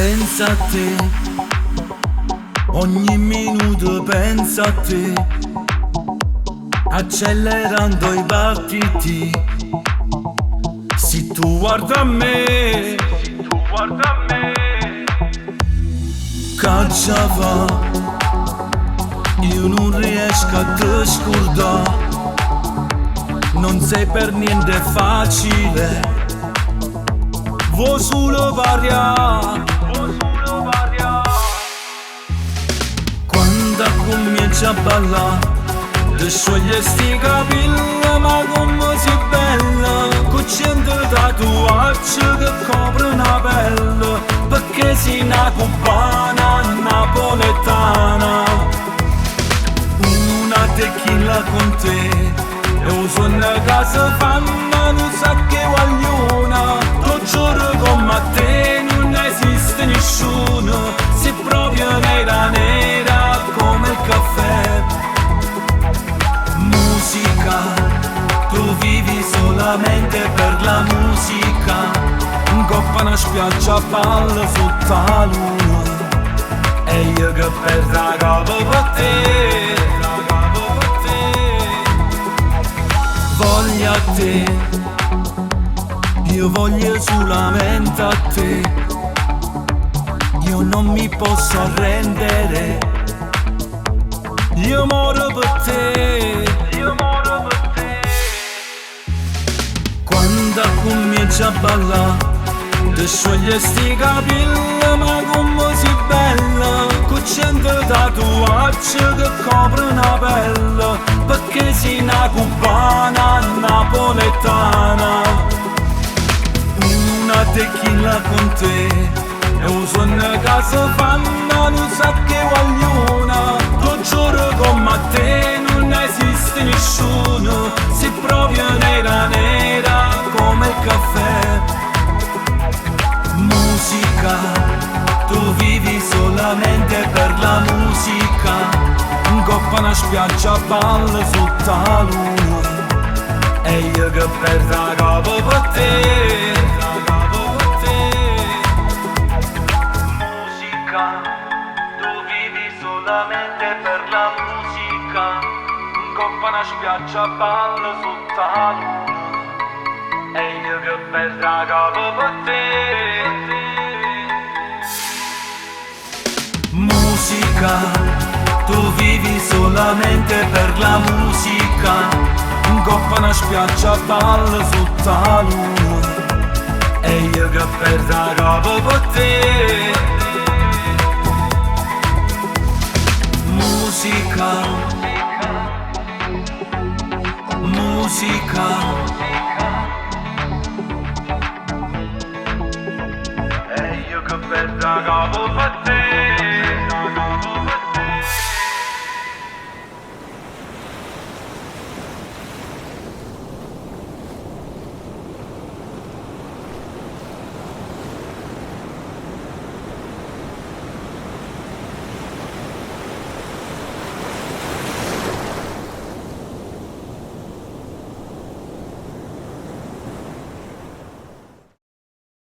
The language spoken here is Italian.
Pensa a te, ogni minuto pensa a te, accelerando i battiti. Se tu guarda a me, caccia va, io non riesco a te scordare. Non sei per niente facile, vuoi solo variare. Quando cominci a ballare, ti scioglie sti capelli, ma come sei bella, con 100 tatuaggi che coprono la pelle, perché sei una cubana napoletana. Una tequila con te e un sogno che si fanno, non sa che guagliona. Lo giuro come a te non esiste nessuno, sei proprio nera nera come il caffè. Musica, tu vivi solamente per la musica. Un coppa una spiaggia palla sotto la luna, e io che perdo la capo per te. Voglio a te, io voglio solamente a te. Io non mi posso arrendere, io moro per te. Quando cominci a ballare, ti scioglie sti capelli, ma come sei bella, con 100 tatuaggi che coprono la pelle, perché sei una cubana napoletana. Una tequila con te e un sogno che si fanno, non sa che guagliona. Lo giuro come a te non esiste nessuno, sei proprio nera nera come il caffè. Musica, tu vivi solamente per la musica. Un coppa una spiaggia palla sotto la luna, e io che perdo la capo per te. Musica, tu vivi solamente per la musica. Un coppa una spiaggia palla sotto la luna, e io che perdo la capo per te. Musica, tu vivi solamente per la musica. Un coppa una spiaggia palla sotto la luna, e io che perdo la capo per te. Musica, musica, e io che perdo la capo per te.